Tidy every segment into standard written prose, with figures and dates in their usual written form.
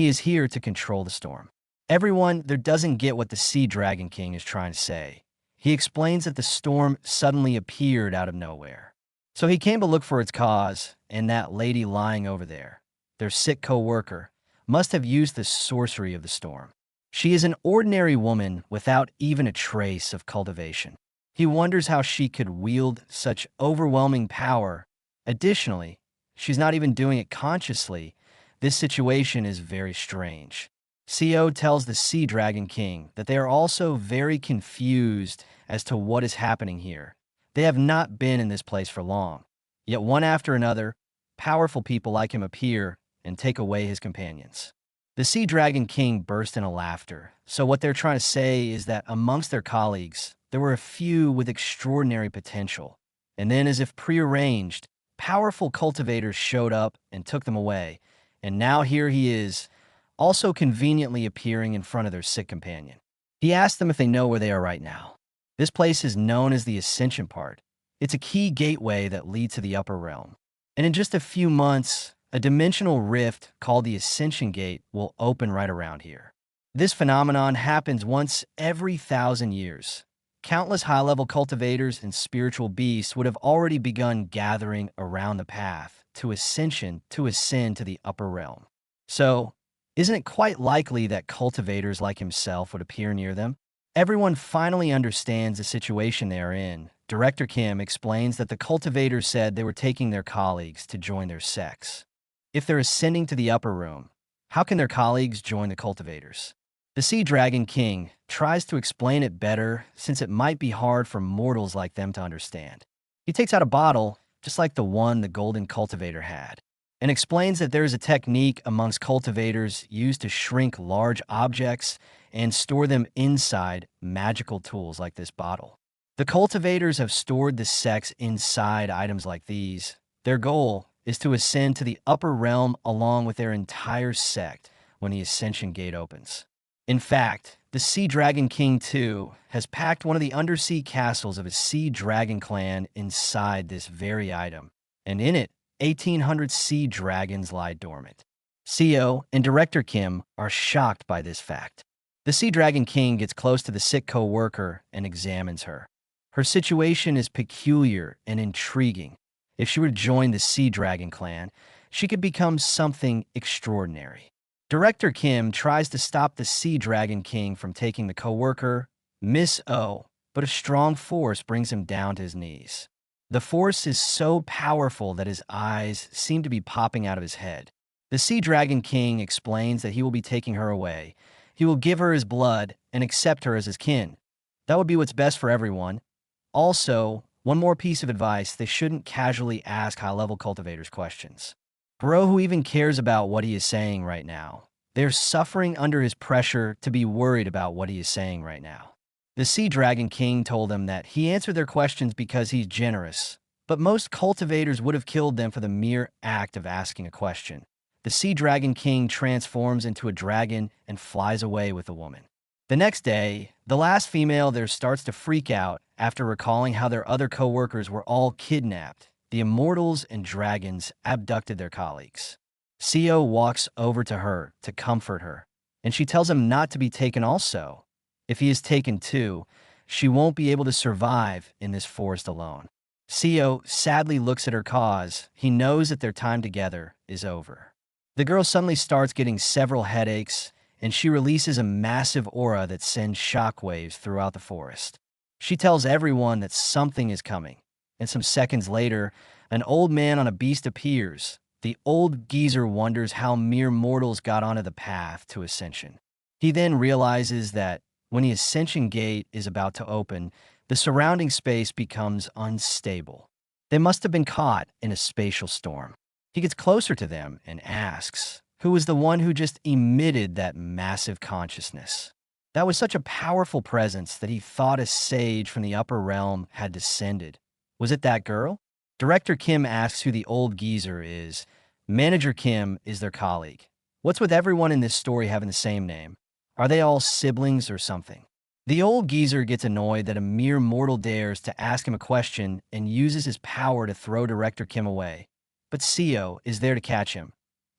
He is here to control the storm. Everyone there doesn't get what the Sea Dragon King is trying to say. He explains that the storm suddenly appeared out of nowhere. So he came to look for its cause, and that lady lying over there, their sick co-worker, must have used the sorcery of the storm. She is an ordinary woman without even a trace of cultivation. He wonders how she could wield such overwhelming power. Additionally, she's not even doing it consciously. This situation is very strange. Seioong tells the Sea Dragon King that they are also very confused as to what is happening here. They have not been in this place for long. Yet one after another, powerful people like him appear and take away his companions. The Sea Dragon King burst into laughter. So what they're trying to say is that amongst their colleagues, there were a few with extraordinary potential. And then, as if prearranged, powerful cultivators showed up and took them away. And now here he is, also conveniently appearing in front of their sick companion. He asks them if they know where they are right now. This place is known as the Ascension part. It's a key gateway that leads to the upper realm. And in just a few months, a dimensional rift called the Ascension Gate will open right around here. This phenomenon happens once every 1,000 years. Countless high-level cultivators and spiritual beasts would have already begun gathering around the path to ascension to ascend to the upper realm. So, isn't it quite likely that cultivators like himself would appear near them? Everyone finally understands the situation they are in. Director Kim explains that the cultivators said they were taking their colleagues to join their sects. If they're ascending to the upper room, how can their colleagues join the cultivators? The Sea Dragon King tries to explain it better since it might be hard for mortals like them to understand. He takes out a bottle, just like the one the Golden Cultivator had, and explains that there is a technique amongst cultivators used to shrink large objects and store them inside magical tools like this bottle. The cultivators have stored the sects inside items like these. Their goal is to ascend to the upper realm along with their entire sect when the Ascension Gate opens. In fact, the Sea Dragon King, too, has packed one of the undersea castles of his Sea Dragon clan inside this very item, and in it, 1,800 sea dragons lie dormant. Seioong and Director Kim are shocked by this fact. The Sea Dragon King gets close to the sick co-worker and examines her. Her situation is peculiar and intriguing. If she were to join the Sea Dragon clan, she could become something extraordinary. Director Kim tries to stop the Sea Dragon King from taking the co-worker, Miss O, but a strong force brings him down to his knees. The force is so powerful that his eyes seem to be popping out of his head. The Sea Dragon King explains that he will be taking her away. He will give her his blood and accept her as his kin. That would be what's best for everyone. Also, one more piece of advice: they shouldn't casually ask high-level cultivators questions. Bro, who even cares about what he is saying right now? They're suffering under his pressure to be worried about what he is saying right now. The Sea Dragon King told them that he answered their questions because he's generous, but most cultivators would have killed them for the mere act of asking a question. The Sea Dragon King transforms into a dragon and flies away with the woman. The next day, the last female there starts to freak out after recalling how their other co-workers were all kidnapped. The immortals and dragons abducted their colleagues. Seioong walks over to her to comfort her, and she tells him not to be taken also. If he is taken too, she won't be able to survive in this forest alone. Seioong sadly looks at her cause. He knows that their time together is over. The girl suddenly starts getting several headaches, and she releases a massive aura that sends shockwaves throughout the forest. She tells everyone that something is coming, and some seconds later, an old man on a beast appears. The old geezer wonders how mere mortals got onto the path to ascension. He then realizes that when the Ascension Gate is about to open, the surrounding space becomes unstable. They must have been caught in a spatial storm. He gets closer to them and asks, who was the one who just emitted that massive consciousness? That was such a powerful presence that he thought a sage from the upper realm had descended. Was it that girl? Director Kim asks who the old geezer is. Manager Kim is their colleague. What's with everyone in this story having the same name? Are they all siblings or something? The old geezer gets annoyed that a mere mortal dares to ask him a question and uses his power to throw Director Kim away. But Seioong is there to catch him.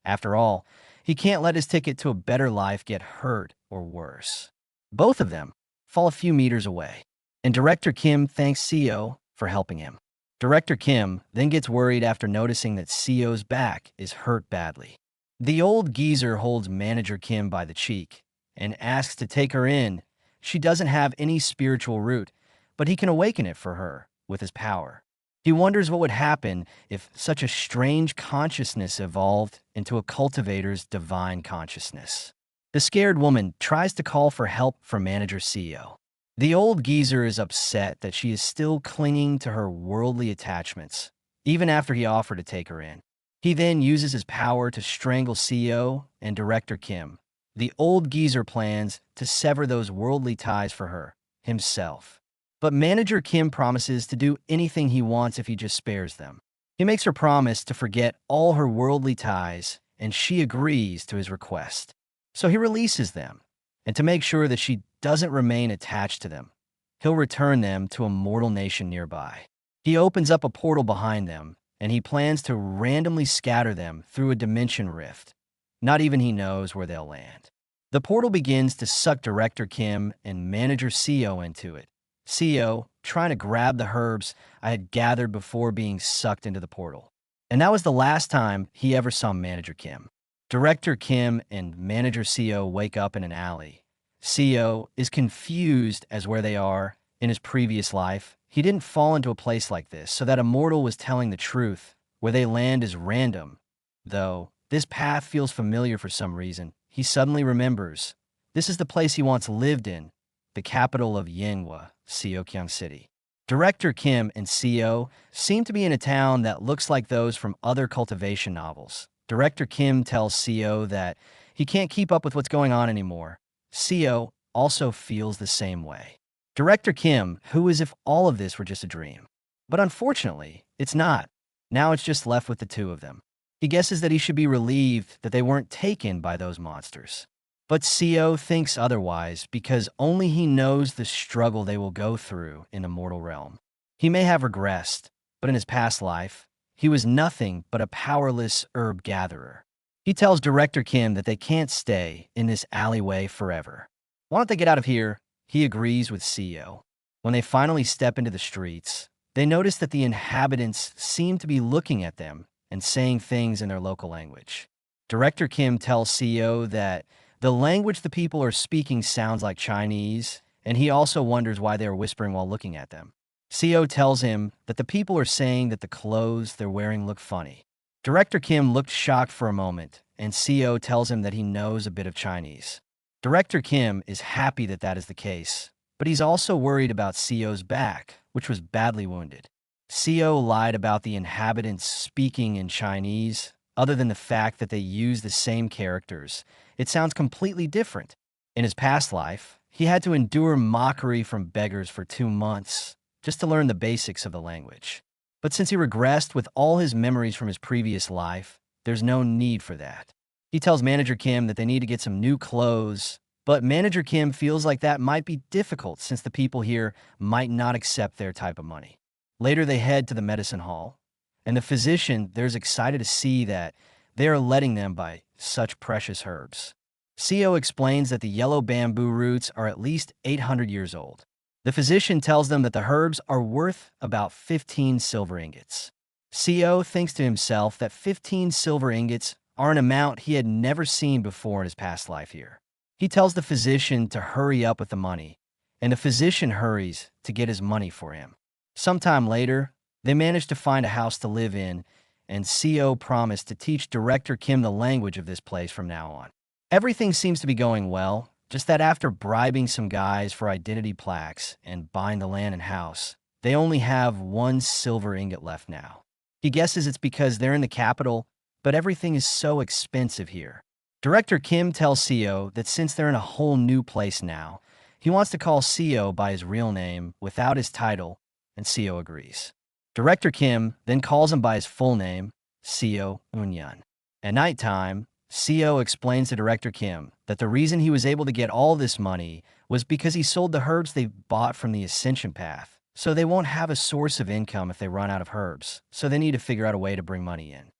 After all, he He can't let his ticket to a better life get hurt or worse. Both of them fall a few meters away, and Director Kim thanks Seo for helping him. Director Kim then gets worried after noticing that Seo's back is hurt badly. The old geezer holds Manager Kim by the cheek and asks to take her in. She doesn't have any spiritual root, but he can awaken it for her with his power. He wonders what would happen if such a strange consciousness evolved into a cultivator's divine consciousness. The scared woman tries to call for help from Manager Seo. The old geezer is upset that she is still clinging to her worldly attachments, even after he offered to take her in. He then uses his power to strangle Seo and Director Kim. The old geezer plans to sever those worldly ties for her, himself. But Manager Kim promises to do anything he wants if he just spares them. He makes her promise to forget all her worldly ties, and she agrees to his request. So he releases them, and to make sure that she doesn't remain attached to them, he'll return them to a mortal nation nearby. He opens up a portal behind them, and he plans to randomly scatter them through a dimension rift. Not even he knows where they'll land. The portal begins to suck Director Kim and Manager Seo into it. Seo trying to grab the herbs I had gathered before being sucked into the portal. And that was the last time he ever saw Manager Kim. Director Kim and Manager Seo wake up in an alley. Seo is confused as where they are in his previous life. He didn't fall into a place like this, so that a mortal was telling the truth. Where they land is random. Though this path feels familiar for some reason, he suddenly remembers. This is the place he once lived in, the capital of Manhwa, Seioong City. Director Kim and Seo seem to be in a town that looks like those from other cultivation novels. Director Kim tells Seo that he can't keep up with what's going on anymore. Seo also feels the same way. Director Kim, who is if all of this were just a dream. But unfortunately, it's not. Now it's just left with the two of them. He guesses that he should be relieved that they weren't taken by those monsters. But Seo thinks otherwise because only he knows the struggle they will go through in the mortal realm. He may have regressed, but in his past life, he was nothing but a powerless herb gatherer. He tells Director Kim that they can't stay in this alleyway forever. Why don't they get out of here? He agrees with Seo. When they finally step into the streets, they notice that the inhabitants seem to be looking at them and saying things in their local language. Director Kim tells Seo that the language the people are speaking sounds like Chinese, and he also wonders why they are whispering while looking at them. Seo tells him that the people are saying that the clothes they're wearing look funny. Director Kim looked shocked for a moment, and Seo tells him that he knows a bit of Chinese. Director Kim is happy that that is the case, but he's also worried about Seo's back, which was badly wounded. Seo lied about the inhabitants speaking in Chinese. Other than the fact that they use the same characters, it sounds completely different. In his past life, he had to endure mockery from beggars for 2 months just to learn the basics of the language. But since he regressed with all his memories from his previous life, there's no need for that. He tells Manager Kim that they need to get some new clothes, but Manager Kim feels like that might be difficult since the people here might not accept their type of money. Later, they head to the medicine hall, and the physician there's excited to see that they are letting them buy such precious herbs. Seo explains that the yellow bamboo roots are at least 800 years old. The physician tells them that the herbs are worth about 15 silver ingots. Seo thinks to himself that 15 silver ingots are an amount he had never seen before in his past life here. He tells the physician to hurry up with the money, and the physician hurries to get his money for him. Sometime later, they manage to find a house to live in, and Seo promised to teach Director Kim the language of this place from now on. Everything seems to be going well, just that after bribing some guys for identity plaques and buying the land and house, they only have 1 silver ingot left now. He guesses it's because they're in the capital, but everything is so expensive here. Director Kim tells Seo that since they're in a whole new place now, he wants to call Seo by his real name without his title, and Seo agrees. Director Kim then calls him by his full name, Seo Unyan. At nighttime, Seo explains to Director Kim that the reason he was able to get all this money was because he sold the herbs they bought from the ascension path, so they won't have a source of income if they run out of herbs, so they need to figure out a way to bring money in.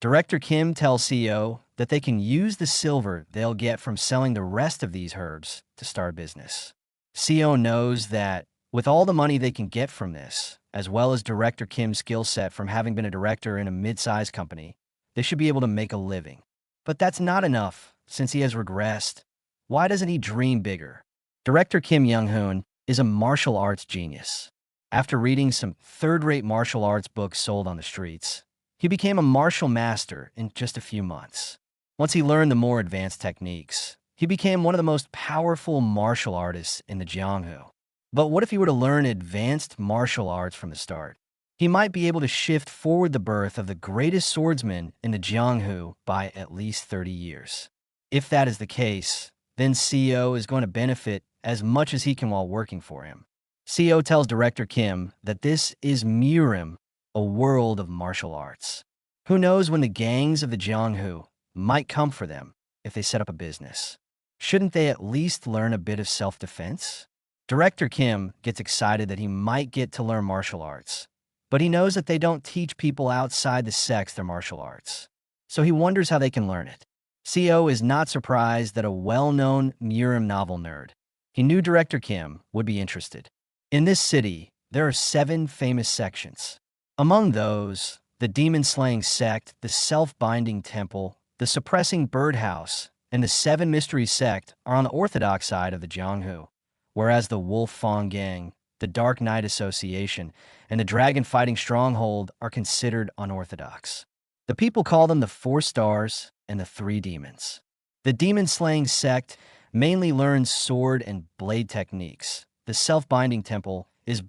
Director Kim tells CEO that they can use the silver they'll get from selling the rest of these herbs to start a business. CEO knows that with all the money they can get from this, as well as Director Kim's skill set from having been a director in a mid-sized company, they should be able to make a living. But that's not enough, since he has regressed. Why doesn't he dream bigger? Director Kim Young-hoon is a martial arts genius. After reading some third-rate martial arts books sold on the streets, he became a martial master in just a few months. Once he learned the more advanced techniques, he became one of the most powerful martial artists in the Jianghu. But what if he were to learn advanced martial arts from the start? He might be able to shift forward the birth of the greatest swordsman in the Jianghu by at least 30 years. If that is the case, then CEO is going to benefit as much as he can while working for him. CEO tells Director Kim that this is Murim, a world of martial arts. Who knows when the gangs of the Jianghu might come for them if they set up a business? Shouldn't they at least learn a bit of self-defense? Director Kim gets excited that he might get to learn martial arts, but he knows that they don't teach people outside the sects their martial arts. So he wonders how they can learn it. CEO is not surprised that a well-known Murim novel nerd. He knew Director Kim would be interested. In this city, there are 7 famous sections. Among those, the demon-slaying sect, the self-binding temple, the suppressing birdhouse, and the 7 mystery sect are on the orthodox side of the Jianghu, whereas the Wolf Fang Gang, the Dark Knight Association, and the dragon-fighting stronghold are considered unorthodox. The people call them the 4 stars and the 3 demons. The demon-slaying sect mainly learns sword and blade techniques. The self-binding temple is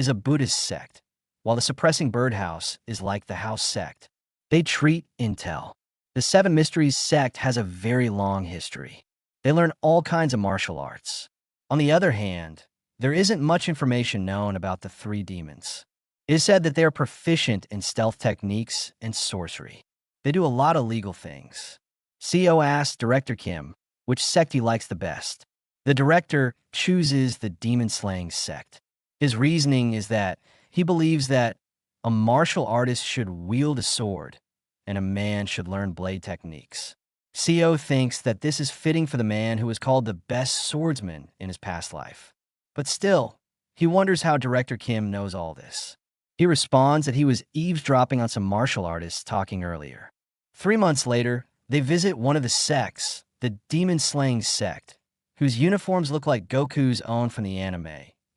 a Buddhist sect, while the suppressing birdhouse is like the house sect. They treat intel. The 7 mysteries sect has a very long history. They learn all kinds of martial arts. On the other hand, there isn't much information known about the 3 demons. It is said that they are proficient in stealth techniques and sorcery. They do a lot of legal things. CEO asks Director Kim which sect he likes the best. The director chooses the demon-slaying sect. His reasoning is that he believes that a martial artist should wield a sword and a man should learn blade techniques. CEO thinks that this is fitting for the man who was called the best swordsman in his past life. But still, he wonders how Director Kim knows all this. He responds that he was eavesdropping on some martial artists talking earlier. 3 months later, they visit one of the sects, the demon-slaying sect, whose uniforms look like Goku's own from the anime,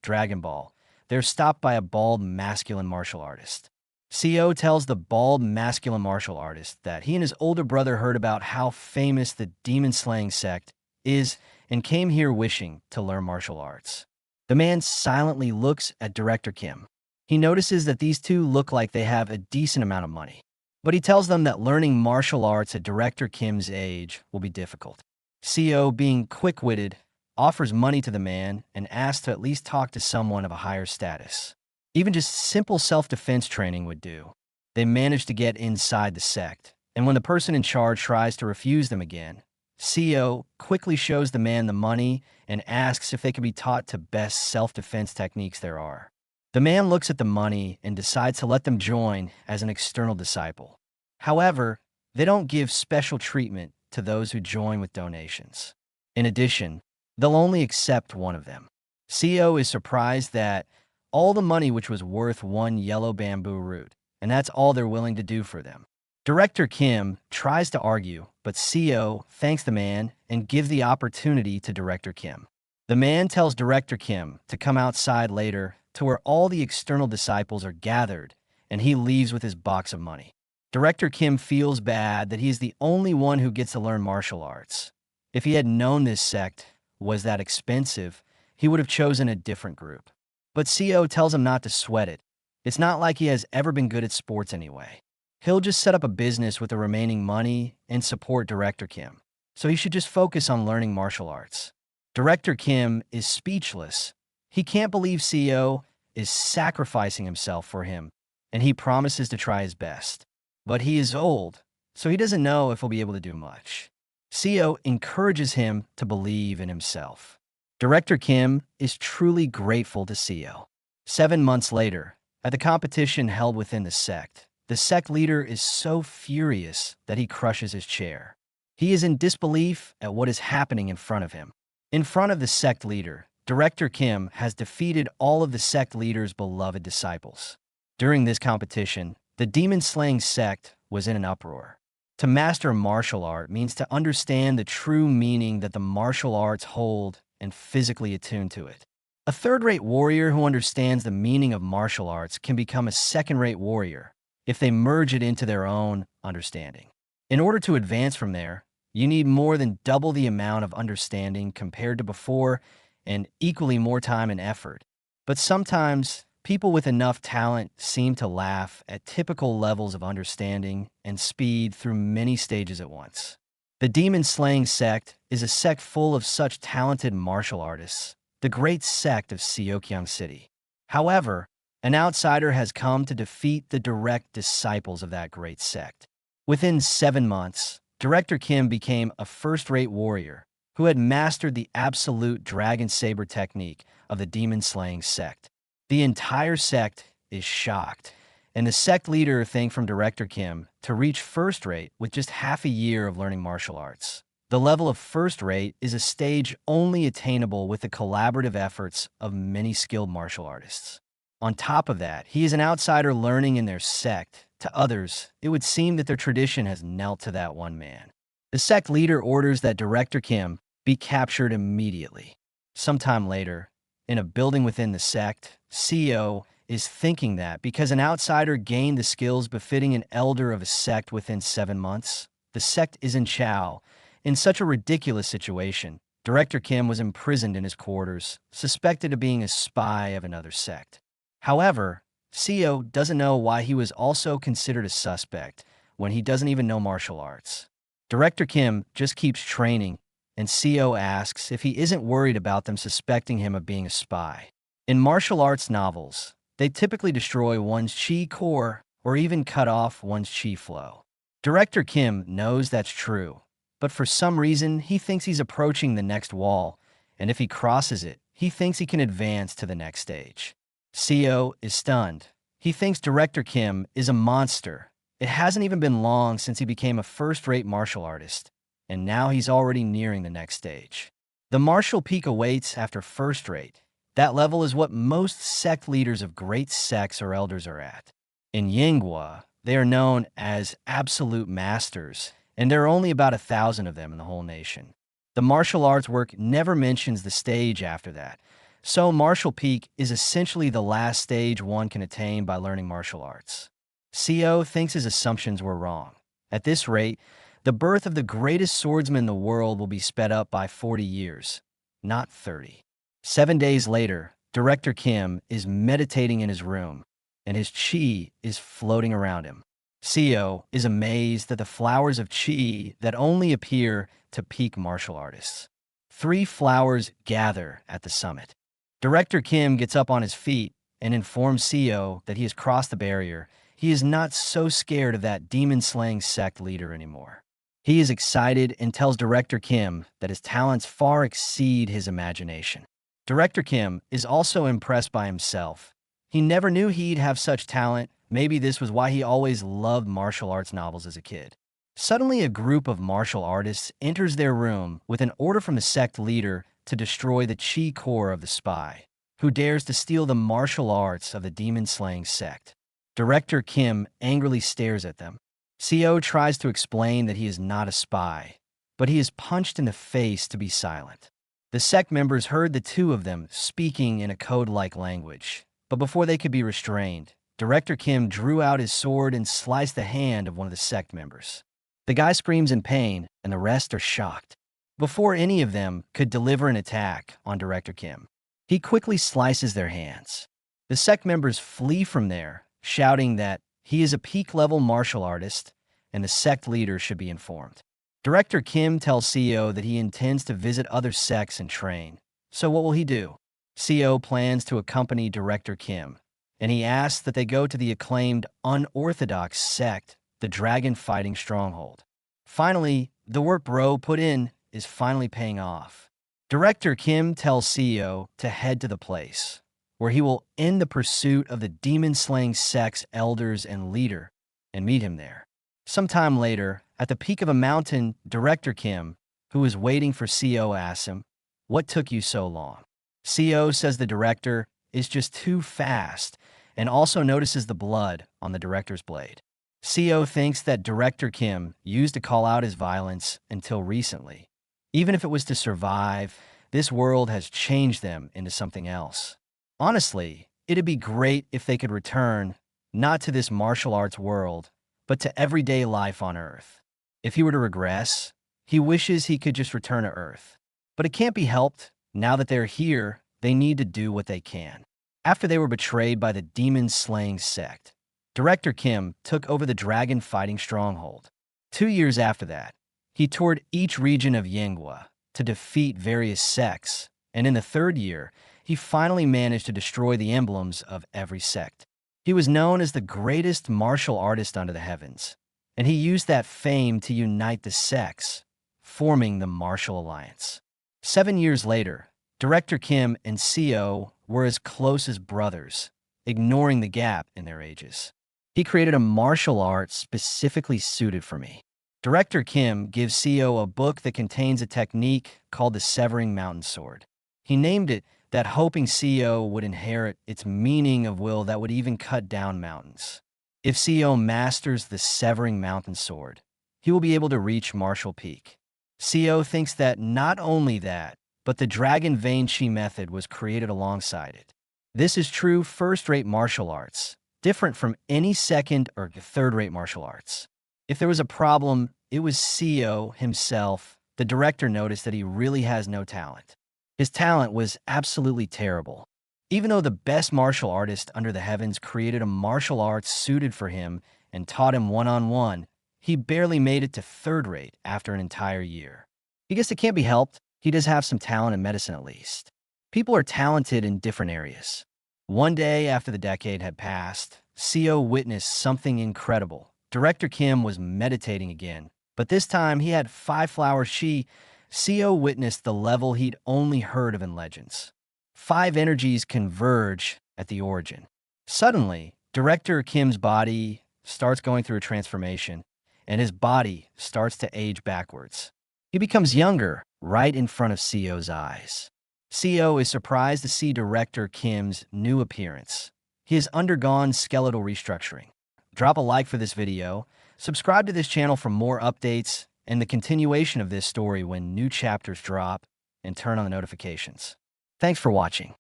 Dragon Ball. They're stopped by a bald, masculine martial artist. CEO tells the bald, masculine martial artist that he and his older brother heard about how famous the demon-slaying sect is and came here wishing to learn martial arts. The man silently looks at Director Kim. He notices that these two look like they have a decent amount of money, but he tells them that learning martial arts at Director Kim's age will be difficult. CEO, being quick-witted, offers money to the man and asks to at least talk to someone of a higher status. Even just simple self-defense training would do. They manage to get inside the sect, and when the person in charge tries to refuse them again, CEO quickly shows the man the money and asks if they can be taught to best self-defense techniques there are. The man looks at the money and decides to let them join as an external disciple. However, they don't give special treatment to those who join with donations. In addition, they'll only accept one of them. CEO is surprised that all the money which was worth 1 yellow bamboo root, and that's all they're willing to do for them. Director Kim tries to argue, but CEO thanks the man and gives the opportunity to Director Kim. The man tells Director Kim to come outside later to where all the external disciples are gathered, and he leaves with his box of money. Director Kim feels bad that he is the only one who gets to learn martial arts. If he had known this sect was that expensive, he would have chosen a different group. But CEO tells him not to sweat it. It's not like he has ever been good at sports anyway. He'll just set up a business with the remaining money and support Director Kim. So he should just focus on learning martial arts. Director Kim is speechless. He can't believe CEO is sacrificing himself for him, and he promises to try his best. But he is old, so he doesn't know if he'll be able to do much. CEO encourages him to believe in himself. Director Kim is truly grateful to CEO. 7 months later, at the competition held within the sect, The sect leader is so furious that he crushes his chair. He is in disbelief at what is happening in front of him. In front of the sect leader, Director Kim has defeated all of the sect leader's beloved disciples. During this competition, the demon-slaying sect was in an uproar. To master martial art means to understand the true meaning that the martial arts hold and physically attune to it. A third-rate warrior who understands the meaning of martial arts can become a second-rate warrior if they merge it into their own understanding. In order to advance from there, you need more than double the amount of understanding compared to before and equally more time and effort. But sometimes, people with enough talent seem to laugh at typical levels of understanding and speed through many stages at once. The demon-slaying sect is a sect full of such talented martial artists, the great sect of Seioong City. However, an outsider has come to defeat the direct disciples of that great sect. Within 7 months, Director Kim became a first-rate warrior who had mastered the absolute dragon saber technique of the demon-slaying sect. The entire sect is shocked, and the sect leader thanked from Director Kim to reach first-rate with just half a year of learning martial arts. The level of first-rate is a stage only attainable with the collaborative efforts of many skilled martial artists. On top of that, he is an outsider learning in their sect. To others, it would seem that their tradition has knelt to that one man. The sect leader orders that Director Kim be captured immediately. Sometime later, in a building within the sect, Seioong is thinking that because an outsider gained the skills befitting an elder of a sect within 7 months, the sect is in Chow. In such a ridiculous situation, Director Kim was imprisoned in his quarters, suspected of being a spy of another sect. However, Seioong doesn't know why he was also considered a suspect when he doesn't even know martial arts. Director Kim just keeps training, and Seioong asks if he isn't worried about them suspecting him of being a spy. In martial arts novels, they typically destroy one's chi core or even cut off one's chi flow. Director Kim knows that's true, but for some reason he thinks he's approaching the next wall, and if he crosses it, he thinks he can advance to the next stage. Seioong is stunned. He thinks Director Kim is a monster. It hasn't even been long since he became a first-rate martial artist, and now he's already nearing the next stage. The martial peak awaits after first-rate. That level is what most sect leaders of great sects or elders are at. In Yinghua, they are known as absolute masters, and there are only about 1,000 of them in the whole nation. The martial arts work never mentions the stage after that, so martial peak is essentially the last stage one can attain by learning martial arts. Seioong thinks his assumptions were wrong. At this rate, the birth of the greatest swordsman in the world will be sped up by 40 years, not 30. 7 days later, Director Kim is meditating in his room, and his chi is floating around him. Seioong is amazed at the flowers of chi that only appear to peak martial artists. 3 flowers gather at the summit. Director Kim gets up on his feet and informs Seioong that he has crossed the barrier. He is not so scared of that demon-slaying sect leader anymore. He is excited and tells Director Kim that his talents far exceed his imagination. Director Kim is also impressed by himself. He never knew he'd have such talent. Maybe this was why he always loved martial arts novels as a kid. Suddenly, a group of martial artists enters their room with an order from the sect leader to destroy the chi core of the spy, who dares to steal the martial arts of the demon-slaying sect. Director Kim angrily stares at them. Seioong tries to explain that he is not a spy, but he is punched in the face to be silent. The sect members heard the two of them speaking in a code-like language, but before they could be restrained, Director Kim drew out his sword and sliced the hand of one of the sect members. The guy screams in pain, and the rest are shocked. Before any of them could deliver an attack on Director Kim, he quickly slices their hands. The sect members flee from there, shouting that he is a peak-level martial artist, and the sect leader should be informed. Director Kim tells Seioong that he intends to visit other sects and train. So what will he do? Seioong plans to accompany Director Kim, and he asks that they go to the acclaimed unorthodox sect, the Dragon Fighting Stronghold. Finally, the work bro put in is finally paying off. Director Kim tells Seioong to head to the place, where he will end the pursuit of the demon-slaying sect's elders and leader, and meet him there. Sometime later, at the peak of a mountain, Director Kim, who is waiting for Seioong, asks him, "What took you so long?" Seioong says the director is just too fast and also notices the blood on the director's blade. Seioong thinks that Director Kim used to call out his violence until recently. Even if it was to survive, this world has changed them into something else. Honestly, it'd be great if they could return, not to this martial arts world, but to everyday life on Earth. If he were to regress, he wishes he could just return to Earth. But it can't be helped. Now that they're here, they need to do what they can. After they were betrayed by the demon-slaying sect, Director Kim took over the dragon-fighting stronghold. 2 years after that, he toured each region of Yanghua to defeat various sects, and in the 3rd year, he finally managed to destroy the emblems of every sect. He was known as the greatest martial artist under the heavens, and he used that fame to unite the sects, forming the Martial Alliance. 7 years later, Director Kim and Seioong were as close as brothers, ignoring the gap in their ages. He created a martial art specifically suited for me. Director Kim gives Seioong a book that contains a technique called the Severing Mountain Sword. He named it that, hoping Seioong would inherit its meaning of will that would even cut down mountains. If Seioong masters the Severing Mountain Sword, he will be able to reach Martial Peak. Seioong thinks that not only that, but the Dragon Vein Chi method was created alongside it. This is true first-rate martial arts, different from any second or third-rate martial arts. If there was a problem, it was Seioong himself. The director noticed that he really has no talent. His talent was absolutely terrible. Even though the best martial artist under the heavens created a martial arts suited for him and taught him one-on-one, he barely made it to 3rd rate after an entire year. I guess it can't be helped. He does have some talent in medicine at least. People are talented in different areas. One day after the decade had passed, Seioong witnessed something incredible. Director Kim was meditating again, but this time he had 5-flower chi. Seioong witnessed the level he'd only heard of in legends. 5 energies converge at the origin. Suddenly, Director Kim's body starts going through a transformation, and his body starts to age backwards. He becomes younger right in front of Seioong's eyes. Seioong is surprised to see Director Kim's new appearance. He has undergone skeletal restructuring. Drop a like for this video, subscribe to this channel for more updates and the continuation of this story when new chapters drop, and turn on the notifications. Thanks for watching.